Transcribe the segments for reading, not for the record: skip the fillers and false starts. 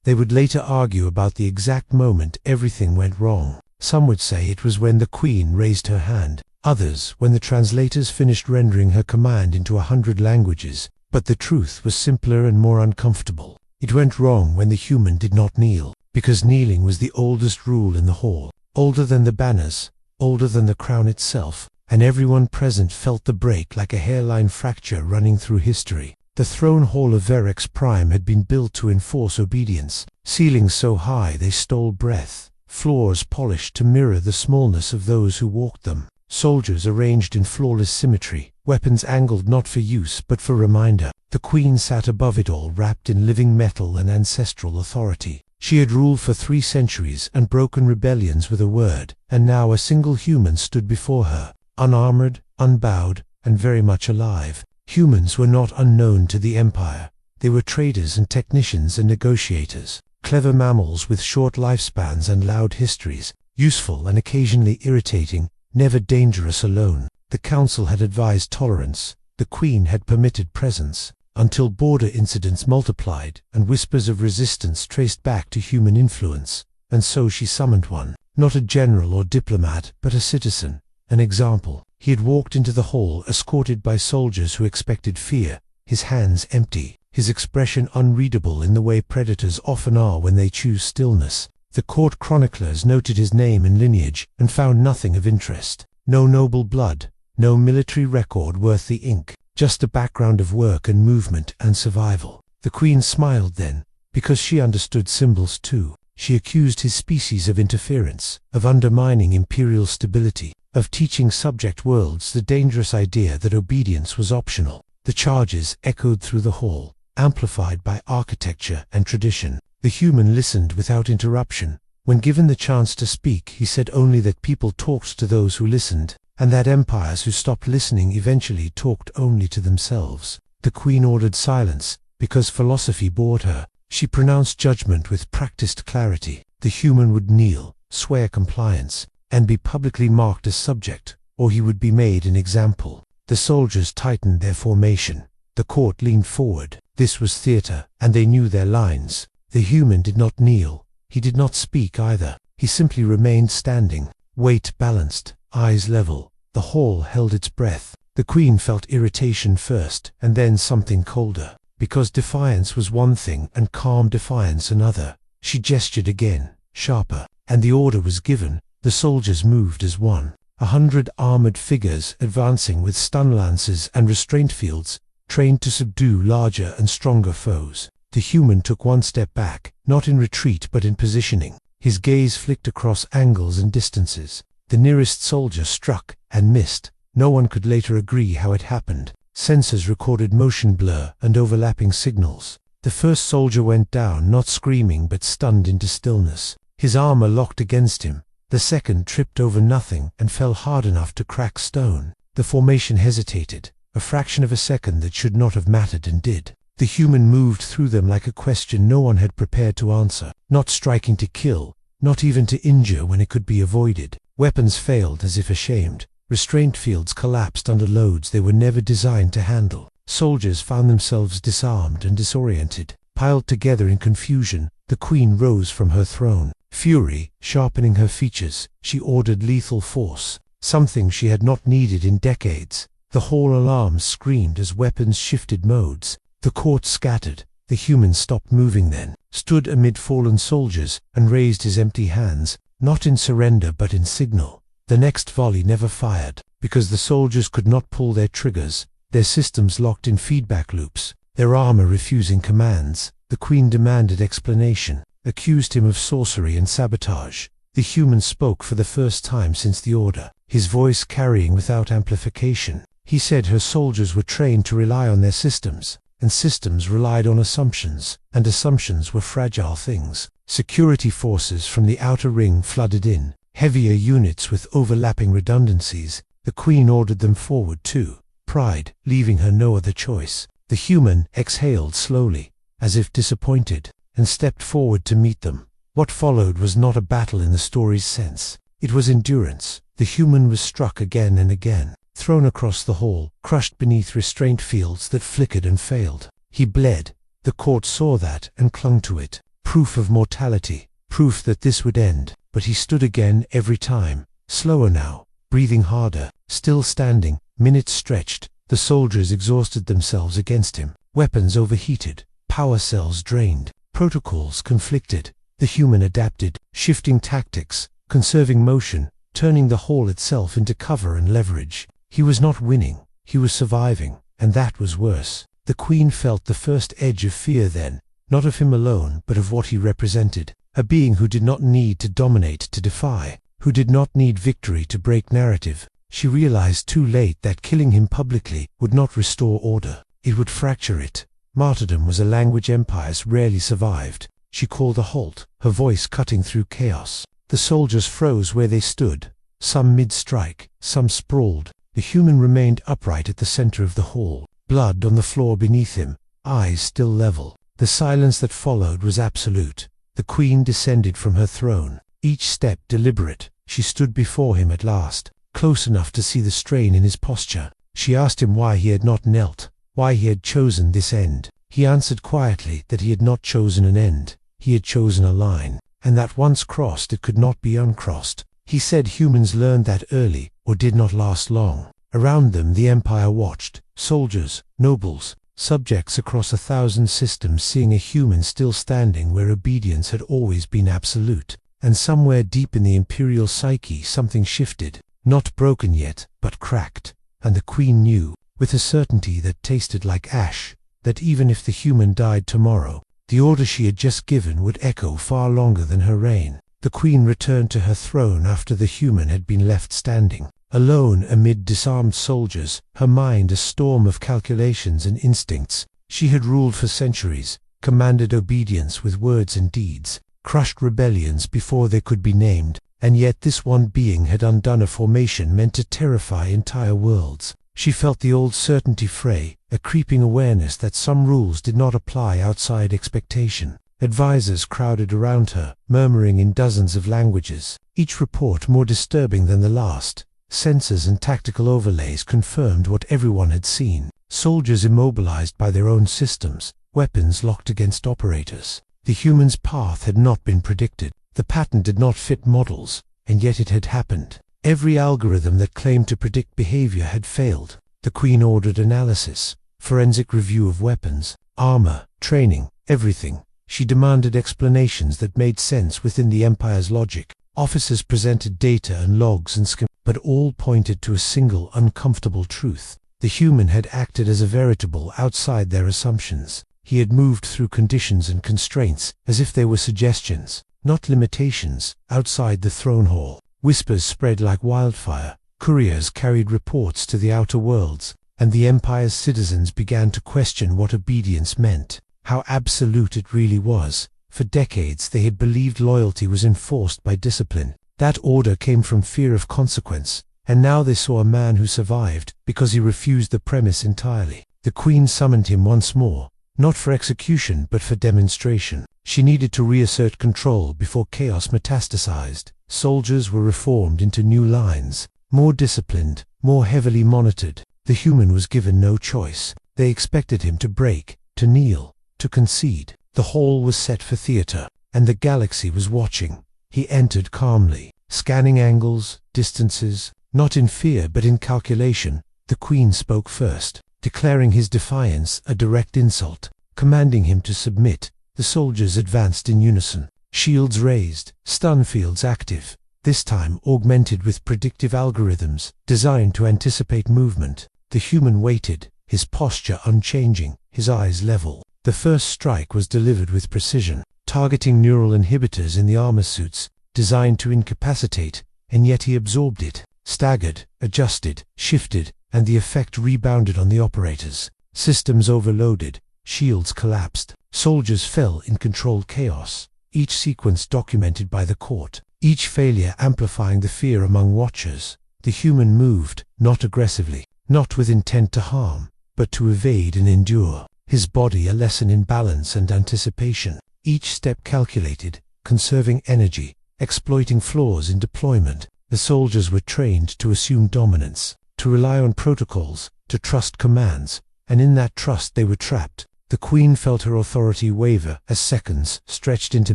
They would later argue about the exact moment everything went wrong. Some would say it was when the Queen raised her hand, others when the translators finished rendering her command into 100 languages, but the truth was simpler and more uncomfortable. It went wrong when the human did not kneel, because kneeling was the oldest rule in the hall, older than the banners, older than the crown itself, and everyone present felt the break like a hairline fracture running through history. The throne hall of Verex Prime had been built to enforce obedience, ceilings so high they stole breath, floors polished to mirror the smallness of those who walked them, soldiers arranged in flawless symmetry, weapons angled not for use but for reminder. The Queen sat above it all, wrapped in living metal and ancestral authority. She had ruled for 3 centuries and broken rebellions with a word, and now a single human stood before her, unarmored, unbowed, and very much alive. Humans were not unknown to the Empire. They were traders and technicians and negotiators, clever mammals with short lifespans and loud histories, useful and occasionally irritating, never dangerous alone. The Council had advised tolerance, the Queen had permitted presence, until border incidents multiplied and whispers of resistance traced back to human influence, and so she summoned one, not a general or diplomat, but a citizen, an example. He had walked into the hall escorted by soldiers who expected fear, his hands empty, his expression unreadable in the way predators often are when they choose stillness. The court chroniclers noted his name and lineage and found nothing of interest. No noble blood, no military record worth the ink, just a background of work and movement and survival. The Queen smiled then, because she understood symbols too. She accused his species of interference, of undermining imperial stability, of teaching subject worlds the dangerous idea that obedience was optional. The charges echoed through the hall, amplified by architecture and tradition. The human listened without interruption. When given the chance to speak, he said only that people talked to those who listened, and that empires who stopped listening eventually talked only to themselves. The Queen ordered silence, because philosophy bored her. She pronounced judgment with practiced clarity. The human would kneel, swear compliance, and be publicly marked as subject, or he would be made an example. The soldiers tightened their formation. The court leaned forward. This was theater, and they knew their lines. The human did not kneel. He did not speak either. He simply remained standing, weight balanced, eyes level. The hall held its breath. The Queen felt irritation first, and then something colder. Because defiance was one thing and calm defiance another. She gestured again, sharper, and the order was given. The soldiers moved as one. 100 armored figures advancing with stun lances and restraint fields, trained to subdue larger and stronger foes. The human took one step back, not in retreat but in positioning. His gaze flicked across angles and distances. The nearest soldier struck and missed. No one could later agree how it happened. Sensors recorded motion blur and overlapping signals. The first soldier went down, not screaming but stunned into stillness. His armor locked against him. The second tripped over nothing and fell hard enough to crack stone. The formation hesitated, a fraction of a second that should not have mattered and did. The human moved through them like a question no one had prepared to answer, not striking to kill, not even to injure when it could be avoided. Weapons failed as if ashamed. Restraint fields collapsed under loads they were never designed to handle. Soldiers found themselves disarmed and disoriented, piled together in confusion. The Queen rose from her throne. Fury sharpening her features, she ordered lethal force, something she had not needed in decades. The hall alarms screamed as weapons shifted modes. The court scattered. The human stopped moving then, stood amid fallen soldiers, and raised his empty hands, not in surrender but in signal. The next volley never fired, because the soldiers could not pull their triggers, their systems locked in feedback loops, their armor refusing commands. The Queen demanded explanation, accused him of sorcery and sabotage. The human spoke for the first time since the order, his voice carrying without amplification. He said her soldiers were trained to rely on their systems, and systems relied on assumptions, and assumptions were fragile things. Security forces from the outer ring flooded in, heavier units with overlapping redundancies. The Queen ordered them forward too, pride leaving her no other choice. The human exhaled slowly, as if disappointed, and stepped forward to meet them. What followed was not a battle in the story's sense. It was endurance. The human was struck again and again, thrown across the hall, crushed beneath restraint fields that flickered and failed. He bled. The court saw that and clung to it. proof of mortality, proof that this would end. But he stood again every time, slower now, breathing harder, still standing. Minutes stretched, the soldiers exhausted themselves against him, weapons overheated, power cells drained, protocols conflicted. The human adapted, shifting tactics, conserving motion, turning the hall itself into cover and leverage. He was not winning, he was surviving, and that was worse. The Queen felt the first edge of fear then, not of him alone, but of what he represented. A being who did not need to dominate to defy, who did not need victory to break narrative. She realized too late that killing him publicly would not restore order. It would fracture it. Martyrdom was a language empires rarely survived. She called a halt, her voice cutting through chaos. The soldiers froze where they stood, some mid-strike, some sprawled. The human remained upright at the center of the hall, blood on the floor beneath him, eyes still level. The silence that followed was absolute. The Queen descended from her throne, each step deliberate. She stood before him at last, close enough to see the strain in his posture. She asked him why he had not knelt, why he had chosen this end. He answered quietly that he had not chosen an end, he had chosen a line, and that once crossed it could not be uncrossed. He said humans learned that early, or did not last long. Around them the Empire watched, soldiers, nobles, subjects across 1,000 systems, seeing a human still standing where obedience had always been absolute. And somewhere deep in the imperial psyche something shifted, not broken yet, but cracked. And the Queen knew, with a certainty that tasted like ash, that even if the human died tomorrow, the order she had just given would echo far longer than her reign. The Queen returned to her throne after the human had been left standing, alone amid disarmed soldiers, her mind a storm of calculations and instincts. She had ruled for centuries, commanded obedience with words and deeds, crushed rebellions before they could be named, and yet this one being had undone a formation meant to terrify entire worlds. She felt the old certainty fray, a creeping awareness that some rules did not apply outside expectation. Advisors crowded around her, murmuring in dozens of languages, each report more disturbing than the last. Sensors and tactical overlays confirmed what everyone had seen. Soldiers immobilized by their own systems, weapons locked against operators. The human's path had not been predicted. The pattern did not fit models, and yet it had happened. Every algorithm that claimed to predict behavior had failed. The Queen ordered analysis, forensic review of weapons, armor, training, everything. She demanded explanations that made sense within the Empire's logic. Officers presented data and logs and schemes, but all pointed to a single uncomfortable truth. The human had acted as a veritable outside their assumptions. He had moved through conditions and constraints as if they were suggestions, not limitations, outside the throne hall. Whispers spread like wildfire, couriers carried reports to the outer worlds, and the Empire's citizens began to question what obedience meant, how absolute it really was. For decades they had believed loyalty was enforced by discipline. That order came from fear of consequence, and now they saw a man who survived because he refused the premise entirely. The Queen summoned him once more, not for execution but for demonstration. She needed to reassert control before chaos metastasized. Soldiers were reformed into new lines, more disciplined, more heavily monitored. The human was given no choice. They expected him to break, to kneel, to concede. The hall was set for theater, and the galaxy was watching. He entered calmly, scanning angles, distances, not in fear but in calculation. The Queen spoke first, declaring his defiance a direct insult, commanding him to submit. The soldiers advanced in unison, shields raised, stun fields active, this time augmented with predictive algorithms designed to anticipate movement. The human waited, his posture unchanging, his eyes level. The first strike was delivered with precision, targeting neural inhibitors in the armor suits, designed to incapacitate, and yet he absorbed it, staggered, adjusted, shifted, and the effect rebounded on the operators. Systems overloaded, shields collapsed, soldiers fell in controlled chaos, each sequence documented by the court, each failure amplifying the fear among watchers. The human moved, not aggressively, not with intent to harm, but to evade and endure. His body a lesson in balance and anticipation, each step calculated, conserving energy, exploiting flaws in deployment. The soldiers were trained to assume dominance, to rely on protocols, to trust commands, and in that trust they were trapped. The Queen felt her authority waver as seconds stretched into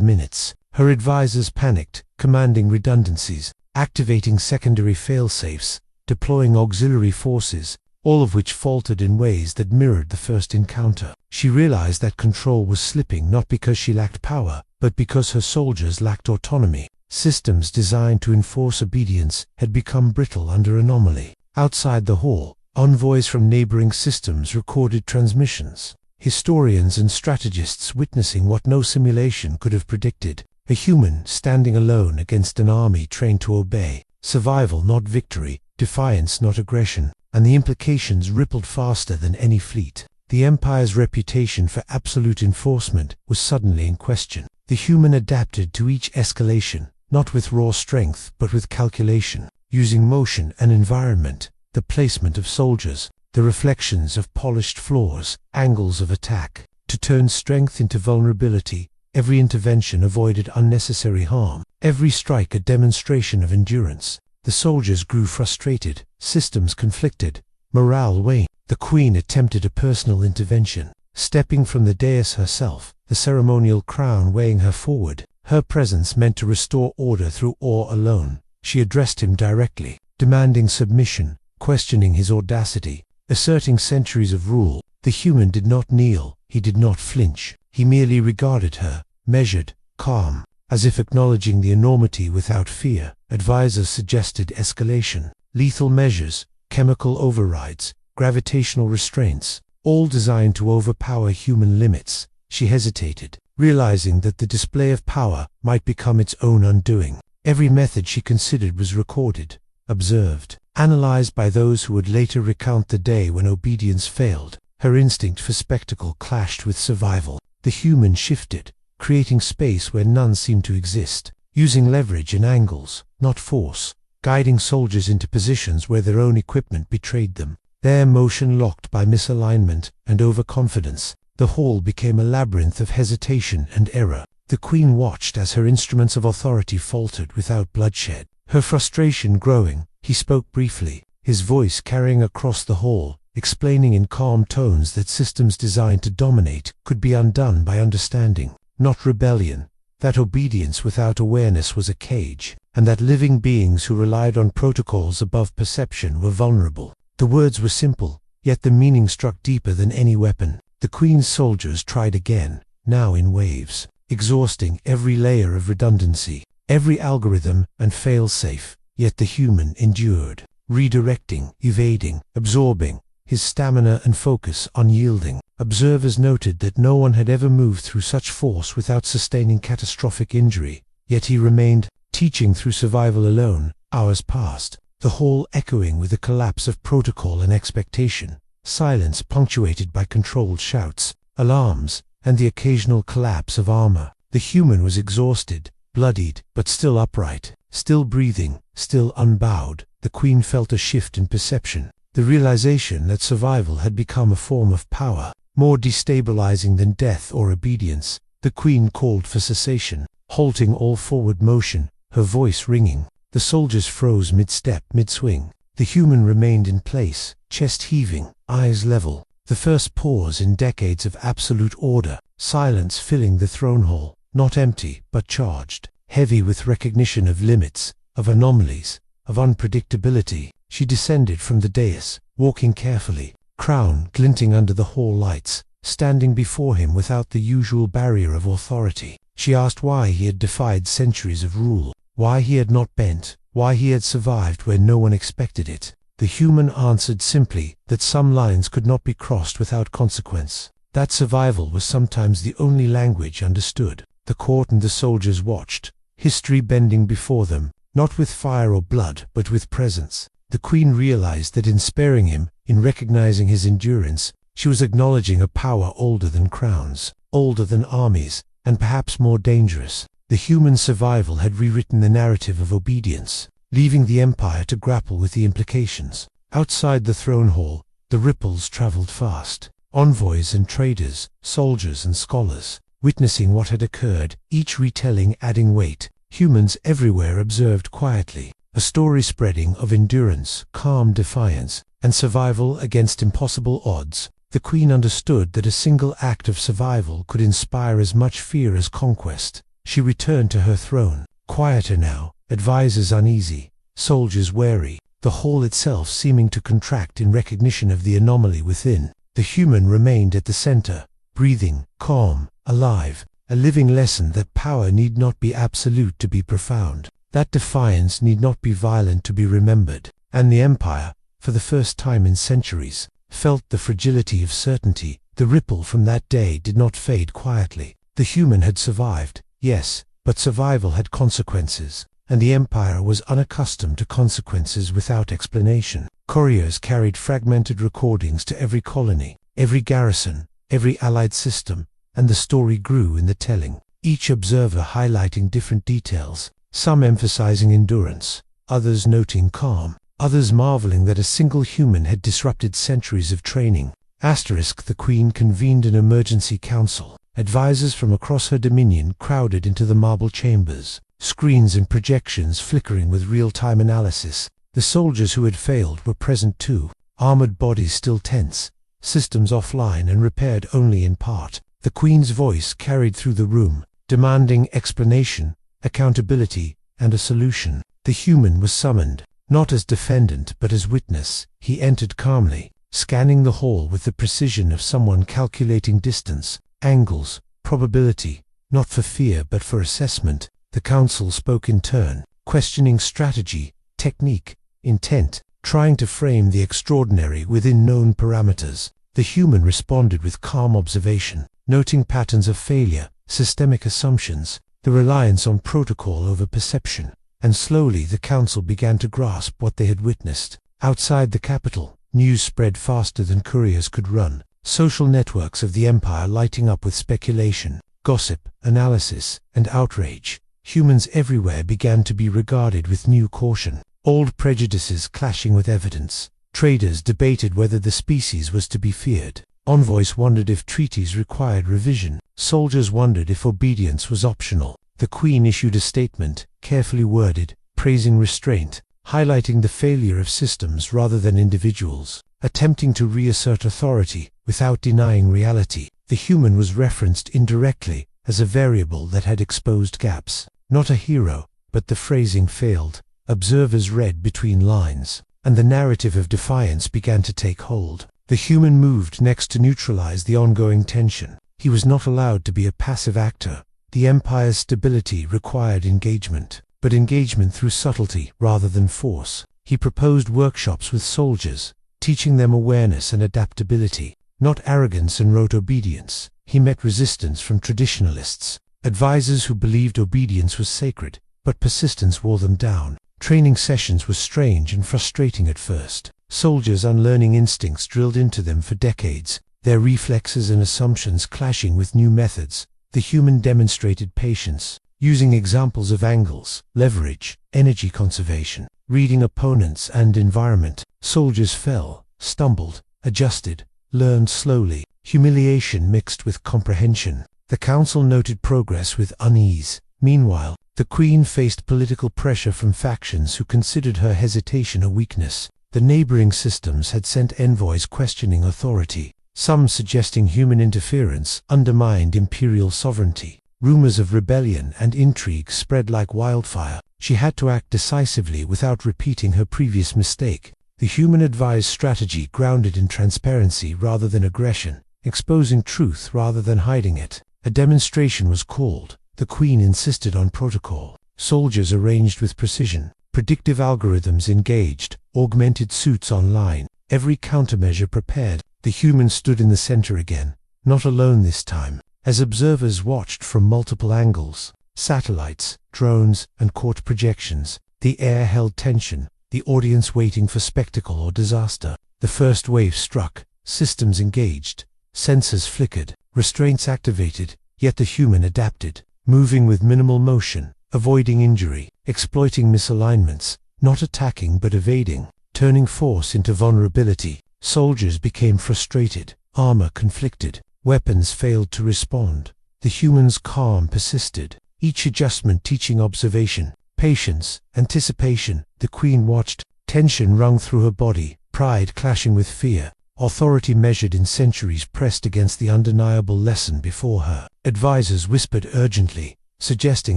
minutes. Her advisors panicked, commanding redundancies, activating secondary failsafes, deploying auxiliary forces, all of which faltered in ways that mirrored the first encounter. She realized that control was slipping not because she lacked power, but because her soldiers lacked autonomy. Systems designed to enforce obedience had become brittle under anomaly. Outside the hall, envoys from neighboring systems recorded transmissions. Historians and strategists witnessing what no simulation could have predicted. A human standing alone against an army trained to obey. Survival, not victory. Defiance, not aggression. And the implications rippled faster than any fleet. The Empire's reputation for absolute enforcement was suddenly in question. The human adapted to each escalation, not with raw strength but with calculation, using motion and environment, the placement of soldiers, the reflections of polished floors, angles of attack, to turn strength into vulnerability. Every intervention avoided unnecessary harm, every strike a demonstration of endurance. The soldiers grew frustrated, systems conflicted, morale waned. The Queen attempted a personal intervention, stepping from the dais herself, the ceremonial crown weighing her forward. Her presence meant to restore order through awe alone. She addressed him directly, demanding submission, questioning his audacity, asserting centuries of rule. The human did not kneel, he did not flinch. He merely regarded her, measured, calm, as if acknowledging the enormity without fear. Advisors suggested escalation, lethal measures, chemical overrides, gravitational restraints, all designed to overpower human limits. She hesitated, realizing that the display of power might become its own undoing. Every method she considered was recorded, observed, analyzed by those who would later recount the day when obedience failed. Her instinct for spectacle clashed with survival. The human shifted, creating space where none seemed to exist, using leverage and angles, not force, guiding soldiers into positions where their own equipment betrayed them. Their motion locked by misalignment and overconfidence. The hall became a labyrinth of hesitation and error. The Queen watched as her instruments of authority faltered without bloodshed. Her frustration growing, he spoke briefly, his voice carrying across the hall, explaining in calm tones that systems designed to dominate could be undone by understanding, not rebellion, that obedience without awareness was a cage, and that living beings who relied on protocols above perception were vulnerable. The words were simple, yet the meaning struck deeper than any weapon. The Queen's soldiers tried again, now in waves, exhausting every layer of redundancy, every algorithm and fail-safe, yet the human endured, redirecting, evading, absorbing, his stamina and focus unyielding. Observers noted that no one had ever moved through such force without sustaining catastrophic injury, yet he remained, teaching through survival alone. Hours passed, the hall echoing with the collapse of protocol and expectation, silence punctuated by controlled shouts, alarms, and the occasional collapse of armor. The human was exhausted, bloodied, but still upright, still breathing, still unbowed. The Queen felt a shift in perception, the realization that survival had become a form of power, more destabilizing than death or obedience. The Queen called for cessation, halting all forward motion, her voice ringing. The soldiers froze mid-step, mid-swing. The human remained in place, chest heaving, eyes level. The first pause in decades of absolute order, silence filling the throne hall, not empty, but charged, heavy with recognition of limits, of anomalies, of unpredictability. She descended from the dais, walking carefully, crown glinting under the hall lights, standing before him without the usual barrier of authority. She asked why he had defied centuries of rule, why he had not bent, why he had survived where no one expected it. The human answered simply that some lines could not be crossed without consequence, that survival was sometimes the only language understood. The court and the soldiers watched, history bending before them, not with fire or blood, but with presence. The Queen realized that in sparing him, in recognizing his endurance, she was acknowledging a power older than crowns, older than armies, and perhaps more dangerous. The human survival had rewritten the narrative of obedience, leaving the Empire to grapple with the implications. Outside the throne hall, the ripples traveled fast. Envoys and traders, soldiers and scholars, witnessing what had occurred, each retelling adding weight. Humans everywhere observed quietly, a story spreading of endurance, calm defiance, and survival against impossible odds. The Queen understood that a single act of survival could inspire as much fear as conquest. She returned to her throne, quieter now, advisors uneasy, soldiers wary, the hall itself seeming to contract in recognition of the anomaly within. The human remained at the center, breathing, calm, alive, a living lesson that power need not be absolute to be profound, that defiance need not be violent to be remembered. And the Empire, for the first time in centuries, felt the fragility of certainty. The ripple from that day did not fade quietly. The human had survived, yes, but survival had consequences, and the Empire was unaccustomed to consequences without explanation. Couriers carried fragmented recordings to every colony, every garrison, every allied system, and the story grew in the telling, each observer highlighting different details, some emphasizing endurance, others noting calm, others marveling that a single human had disrupted centuries of training. The Queen convened an emergency council. Advisors from across her dominion crowded into the marble chambers, screens and projections flickering with real-time analysis. The soldiers who had failed were present too, armored bodies still tense, systems offline and repaired only in part. The Queen's voice carried through the room, demanding explanation, accountability, and a solution. The human was summoned, not as defendant but as witness. He entered calmly, scanning the hall with the precision of someone calculating distance, angles, probability, not for fear but for assessment. The council spoke in turn, questioning strategy, technique, intent, trying to frame the extraordinary within known parameters. The human responded with calm observation, noting patterns of failure, systemic assumptions, the reliance on protocol over perception. And slowly the council began to grasp what they had witnessed. Outside the capital, news spread faster than couriers could run, social networks of the Empire lighting up with speculation, gossip, analysis, and outrage. Humans everywhere began to be regarded with new caution, old prejudices clashing with evidence. Traders debated whether the species was to be feared. Envoys wondered if treaties required revision. Soldiers wondered if obedience was optional. The Queen issued a statement, carefully worded, praising restraint, highlighting the failure of systems rather than individuals, attempting to reassert authority without denying reality. The human was referenced indirectly as a variable that had exposed gaps. Not a hero, but the phrasing failed. Observers read between lines, and the narrative of defiance began to take hold. The human moved next to neutralize the ongoing tension. He was not allowed to be a passive actor. The Empire's stability required engagement, but engagement through subtlety rather than force. He proposed workshops with soldiers, teaching them awareness and adaptability, not arrogance and rote obedience. He met resistance from traditionalists, advisors who believed obedience was sacred, but persistence wore them down. Training sessions were strange and frustrating at first. Soldiers unlearning instincts drilled into them for decades, their reflexes and assumptions clashing with new methods. The human demonstrated patience, using examples of angles, leverage, energy conservation, reading opponents and environment. Soldiers fell, stumbled, adjusted, learned slowly, humiliation mixed with comprehension. The council noted progress with unease. Meanwhile, the Queen faced political pressure from factions who considered her hesitation a weakness. The neighboring systems had sent envoys questioning authority, some suggesting human interference undermined imperial sovereignty. Rumors of rebellion and intrigue spread like wildfire. She had to act decisively without repeating her previous mistake. The human advised strategy grounded in transparency rather than aggression, exposing truth rather than hiding it. A demonstration was called. The Queen insisted on protocol. Soldiers arranged with precision. Predictive algorithms engaged. Augmented suits online. Every countermeasure prepared. The human stood in the center again, not alone this time, as observers watched from multiple angles. Satellites, drones, and court projections. The air held tension, the audience waiting for spectacle or disaster. The first wave struck, systems engaged, sensors flickered, restraints activated, yet the human adapted, moving with minimal motion, avoiding injury, exploiting misalignments, not attacking but evading, turning force into vulnerability. Soldiers became frustrated, armor conflicted, weapons failed to respond. The human's calm persisted, each adjustment teaching observation, patience, anticipation. The Queen watched, tension wrung through her body, pride clashing with fear. Authority measured in centuries pressed against the undeniable lesson before her. Advisors whispered urgently, suggesting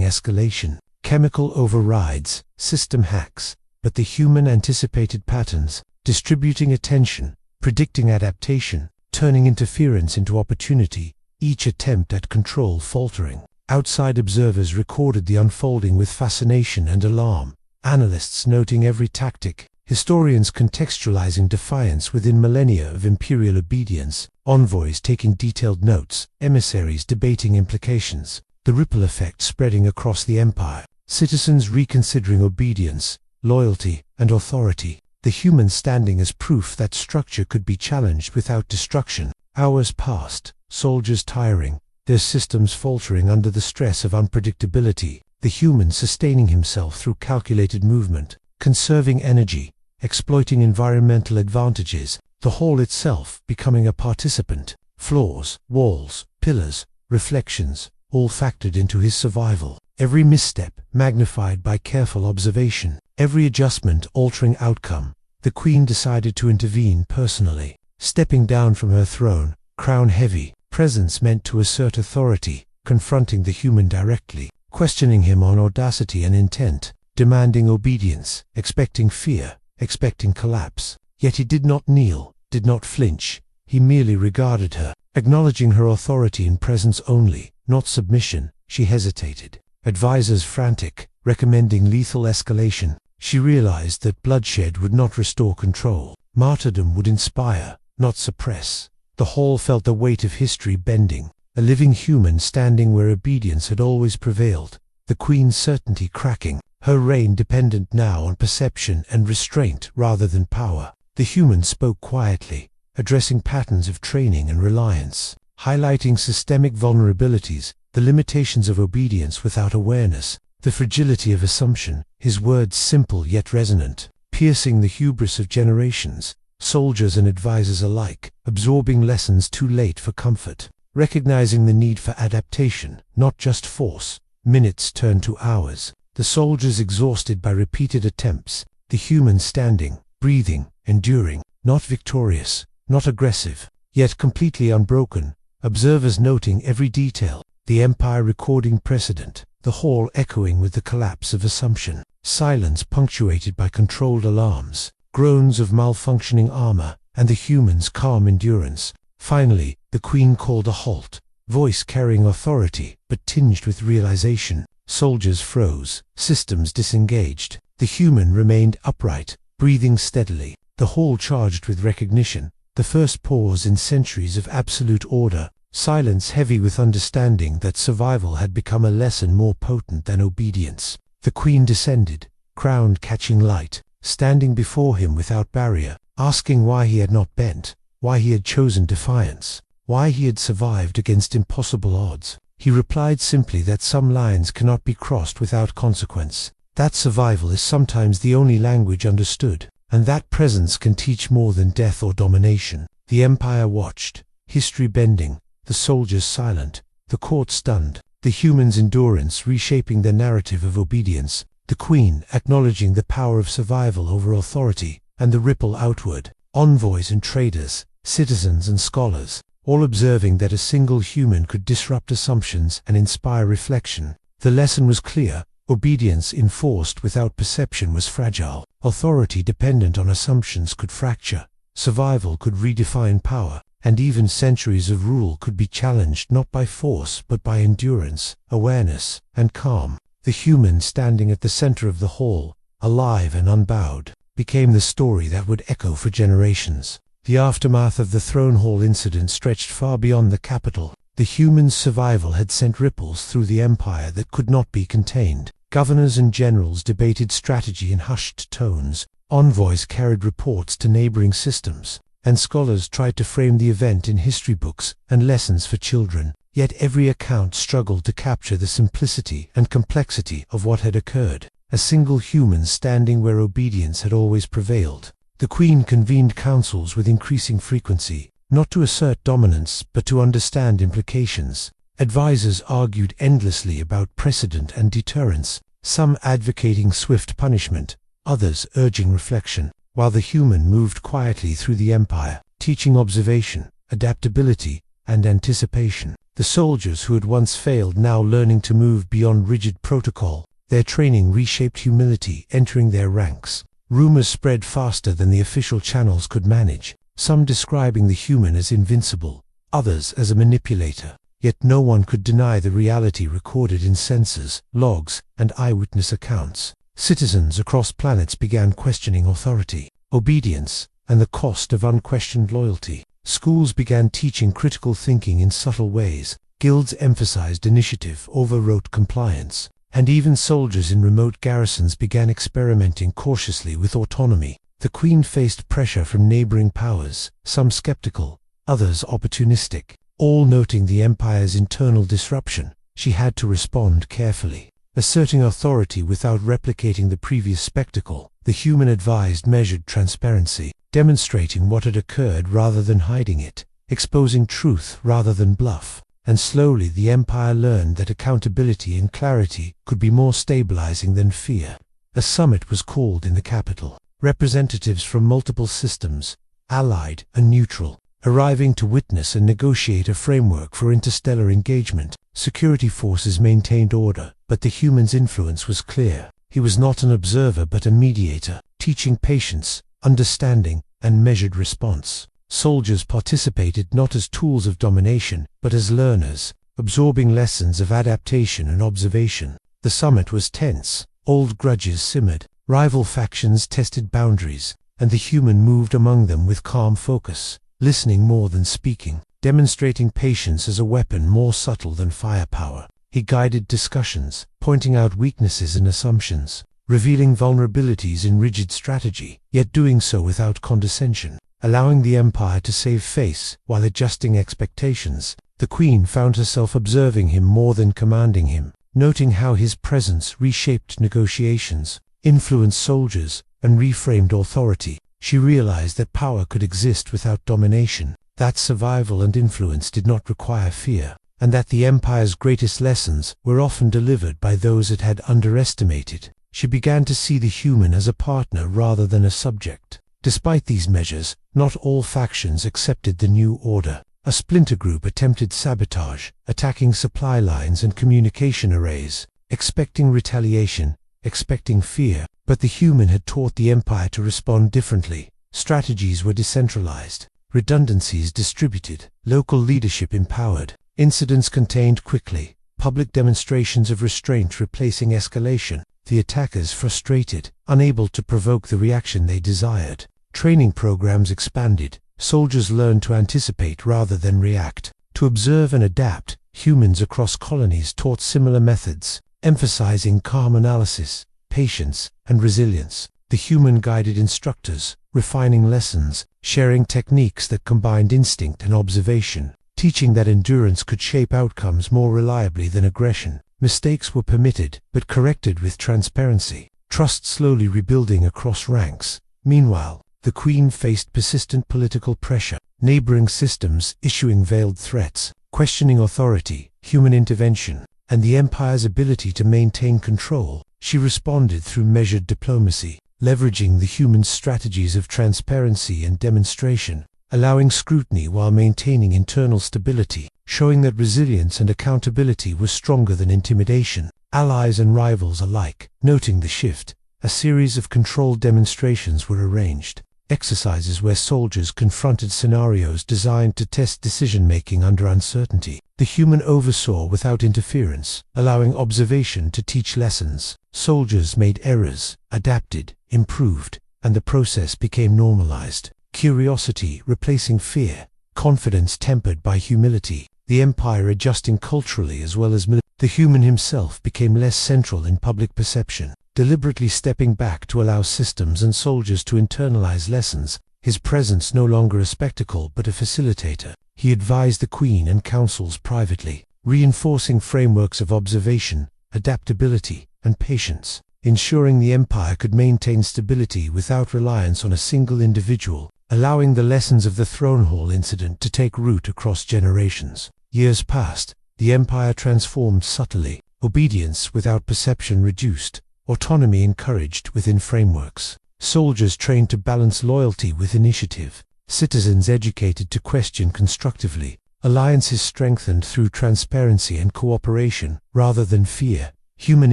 escalation. Chemical overrides, system hacks, but the human anticipated patterns, distributing attention, predicting adaptation, turning interference into opportunity, each attempt at control faltering. Outside observers recorded the unfolding with fascination and alarm, analysts noting every tactic, historians contextualizing defiance within millennia of imperial obedience, envoys taking detailed notes, emissaries debating implications, the ripple effect spreading across the empire, citizens reconsidering obedience, loyalty, and authority, the humans standing as proof that structure could be challenged without destruction. Hours passed, soldiers tiring, their systems faltering under the stress of unpredictability, the human sustaining himself through calculated movement, conserving energy, exploiting environmental advantages, the hall itself becoming a participant. Floors, walls, pillars, reflections, all factored into his survival. Every misstep magnified by careful observation, every adjustment altering outcome. The queen decided to intervene personally, stepping down from her throne, crown heavy, presence meant to assert authority, confronting the human directly, questioning him on audacity and intent, demanding obedience, expecting fear, expecting collapse. Yet he did not kneel, did not flinch, he merely regarded her, acknowledging her authority in presence only, not submission. She hesitated. Advisors frantic, recommending lethal escalation. She realized that bloodshed would not restore control. Martyrdom would inspire, not suppress. The hall felt the weight of history bending, a living human standing where obedience had always prevailed, the queen's certainty cracking, her reign dependent now on perception and restraint rather than power. The human spoke quietly, addressing patterns of training and reliance, highlighting systemic vulnerabilities, the limitations of obedience without awareness, the fragility of assumption, his words simple yet resonant, piercing the hubris of generations, soldiers and advisors alike, absorbing lessons too late for comfort, recognizing the need for adaptation, not just force. Minutes turned to hours, the soldiers exhausted by repeated attempts, the humans standing, breathing, enduring, not victorious, not aggressive, yet completely unbroken, observers noting every detail, the empire recording precedent, the hall echoing with the collapse of assumption, silence punctuated by controlled alarms, groans of malfunctioning armor, and the human's calm endurance. Finally, the queen called a halt, voice carrying authority, but tinged with realization. Soldiers froze, systems disengaged. The human remained upright, breathing steadily, the hall charged with recognition, the first pause in centuries of absolute order, silence heavy with understanding that survival had become a lesson more potent than obedience. The queen descended, crowned catching light, standing before him without barrier, asking why he had not bent, why he had chosen defiance, why he had survived against impossible odds. He replied simply that some lines cannot be crossed without consequence, that survival is sometimes the only language understood, and that presence can teach more than death or domination. The empire watched, history bending, the soldiers silent, the court stunned, the humans' endurance reshaping their narrative of obedience, the queen acknowledging the power of survival over authority, and the ripple outward, envoys and traders, citizens and scholars, all observing that a single human could disrupt assumptions and inspire reflection. The lesson was clear: obedience enforced without perception was fragile, authority dependent on assumptions could fracture, survival could redefine power, and even centuries of rule could be challenged not by force but by endurance, awareness, and calm. The human standing at the center of the hall, alive and unbowed, became the story that would echo for generations. The aftermath of the throne hall incident stretched far beyond the capital. The human's survival had sent ripples through the empire that could not be contained. Governors and generals debated strategy in hushed tones, envoys carried reports to neighboring systems, and scholars tried to frame the event in history books and lessons for children. Yet every account struggled to capture the simplicity and complexity of what had occurred. A single human standing where obedience had always prevailed. The queen convened councils with increasing frequency, not to assert dominance but to understand implications. Advisors argued endlessly about precedent and deterrence, some advocating swift punishment, others urging reflection, while the human moved quietly through the empire, teaching observation, adaptability, and anticipation. The soldiers who had once failed now learning to move beyond rigid protocol. Their training reshaped humility entering their ranks. Rumors spread faster than the official channels could manage, some describing the human as invincible, others as a manipulator. Yet no one could deny the reality recorded in censors, logs, and eyewitness accounts. Citizens across planets began questioning authority, obedience, and the cost of unquestioned loyalty. Schools began teaching critical thinking in subtle ways. Guilds emphasized initiative over rote compliance. And even soldiers in remote garrisons began experimenting cautiously with autonomy. The Queen faced pressure from neighboring powers, some skeptical, others opportunistic. All noting the Empire's internal disruption, she had to respond carefully. Asserting authority without replicating the previous spectacle, the human advised measured transparency, demonstrating what had occurred rather than hiding it, exposing truth rather than bluff. And slowly the Empire learned that accountability and clarity could be more stabilizing than fear. A summit was called in the capital. Representatives from multiple systems, allied and neutral, arriving to witness and negotiate a framework for interstellar engagement. Security forces maintained order, but the human's influence was clear. He was not an observer but a mediator, teaching patience, understanding, and measured response. Soldiers participated not as tools of domination, but as learners, absorbing lessons of adaptation and observation. The summit was tense, old grudges simmered, rival factions tested boundaries, and the human moved among them with calm focus, listening more than speaking, demonstrating patience as a weapon more subtle than firepower. He guided discussions, pointing out weaknesses and assumptions, revealing vulnerabilities in rigid strategy, yet doing so without condescension. Allowing the Empire to save face while adjusting expectations. The Queen found herself observing him more than commanding him, noting how his presence reshaped negotiations, influenced soldiers, and reframed authority. She realized that power could exist without domination, that survival and influence did not require fear, and that the Empire's greatest lessons were often delivered by those it had underestimated. She began to see the human as a partner rather than a subject. Despite these measures, not all factions accepted the new order. A splinter group attempted sabotage, attacking supply lines and communication arrays, expecting retaliation, expecting fear. But the human had taught the Empire to respond differently. Strategies were decentralized, redundancies distributed, local leadership empowered, incidents contained quickly, public demonstrations of restraint replacing escalation, the attackers frustrated, unable to provoke the reaction they desired. Training programs expanded, soldiers learned to anticipate rather than react, to observe and adapt. Humans across colonies taught similar methods, emphasizing calm analysis, patience, and resilience. The human-guided instructors, refining lessons, sharing techniques that combined instinct and observation, teaching that endurance could shape outcomes more reliably than aggression. Mistakes were permitted, but corrected with transparency. Trust slowly rebuilding across ranks. Meanwhile, the Queen faced persistent political pressure, neighboring systems issuing veiled threats, questioning authority, human intervention, and the Empire's ability to maintain control. She responded through measured diplomacy, leveraging the human's strategies of transparency and demonstration, allowing scrutiny while maintaining internal stability, showing that resilience and accountability were stronger than intimidation. Allies and rivals alike, noting the shift, a series of controlled demonstrations were arranged. Exercises where soldiers confronted scenarios designed to test decision-making under uncertainty. The human oversaw without interference, allowing observation to teach lessons. Soldiers made errors, adapted, improved, and the process became normalized. Curiosity replacing fear, confidence tempered by humility, the Empire adjusting culturally as well as militarily. The human himself became less central in public perception, deliberately stepping back to allow systems and soldiers to internalize lessons, his presence no longer a spectacle but a facilitator. He advised the Queen and councils privately, reinforcing frameworks of observation, adaptability, and patience, ensuring the Empire could maintain stability without reliance on a single individual, allowing the lessons of the Throne Hall incident to take root across generations. Years passed, the Empire transformed subtly, obedience without perception reduced, autonomy encouraged within frameworks. Soldiers trained to balance loyalty with initiative, citizens educated to question constructively, alliances strengthened through transparency and cooperation rather than fear, human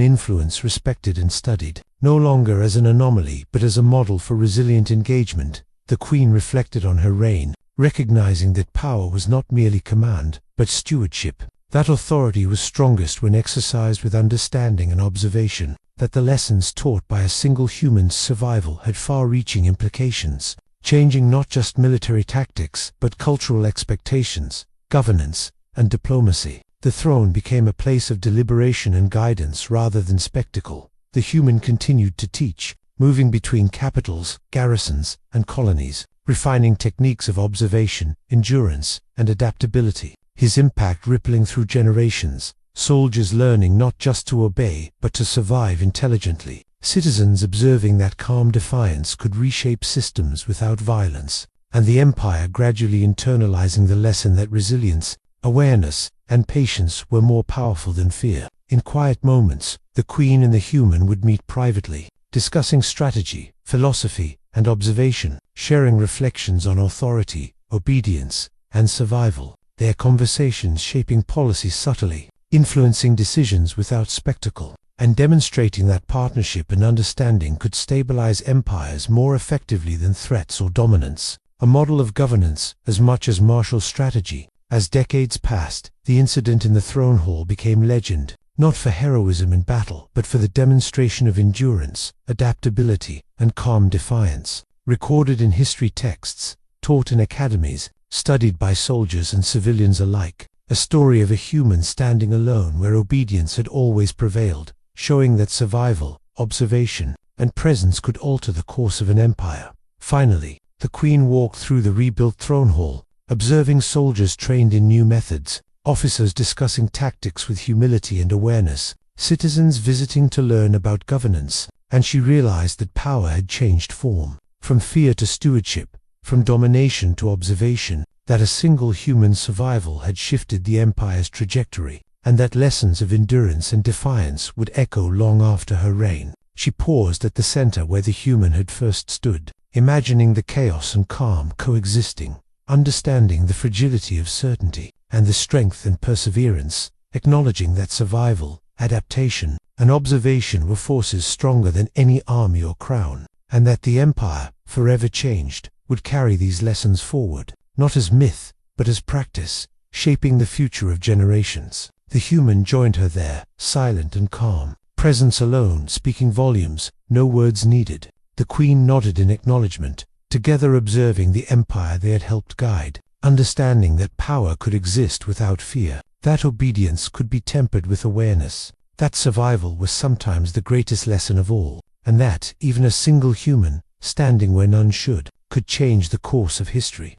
influence respected and studied, no longer as an anomaly but as a model for resilient engagement. The Queen reflected on her reign, recognizing that power was not merely command, but stewardship, that authority was strongest when exercised with understanding and observation, that the lessons taught by a single human's survival had far-reaching implications, changing not just military tactics, but cultural expectations, governance, and diplomacy. The throne became a place of deliberation and guidance rather than spectacle. The human continued to teach, moving between capitals, garrisons, and colonies, refining techniques of observation, endurance, and adaptability. His impact rippling through generations, soldiers learning not just to obey, but to survive intelligently, citizens observing that calm defiance could reshape systems without violence, and the empire gradually internalizing the lesson that resilience, awareness, and patience were more powerful than fear. In quiet moments, the Queen and the human would meet privately, discussing strategy, philosophy, and observation, sharing reflections on authority, obedience, and survival, their conversations shaping policy subtly, influencing decisions without spectacle, and demonstrating that partnership and understanding could stabilize empires more effectively than threats or dominance, a model of governance as much as martial strategy. As decades passed, the incident in the throne hall became legend, not for heroism in battle, but for the demonstration of endurance, adaptability, and calm defiance. Recorded in history texts, taught in academies, studied by soldiers and civilians alike, a story of a human standing alone where obedience had always prevailed, showing that survival, observation, and presence could alter the course of an empire. Finally, the Queen walked through the rebuilt throne hall, observing soldiers trained in new methods, officers discussing tactics with humility and awareness, citizens visiting to learn about governance, and she realized that power had changed form, from fear to stewardship, from domination to observation, that a single human survival had shifted the empire's trajectory, and that lessons of endurance and defiance would echo long after her reign. She paused at the center where the human had first stood, imagining the chaos and calm coexisting, understanding the fragility of certainty, and the strength and perseverance, acknowledging that survival, adaptation, and observation were forces stronger than any army or crown, and that the empire, forever changed, would carry these lessons forward, not as myth, but as practice, shaping the future of generations. The human joined her there, silent and calm, presence alone speaking volumes, no words needed. The Queen nodded in acknowledgement, together observing the empire they had helped guide, understanding that power could exist without fear, that obedience could be tempered with awareness, that survival was sometimes the greatest lesson of all, and that even a single human, standing where none should, could change the course of history.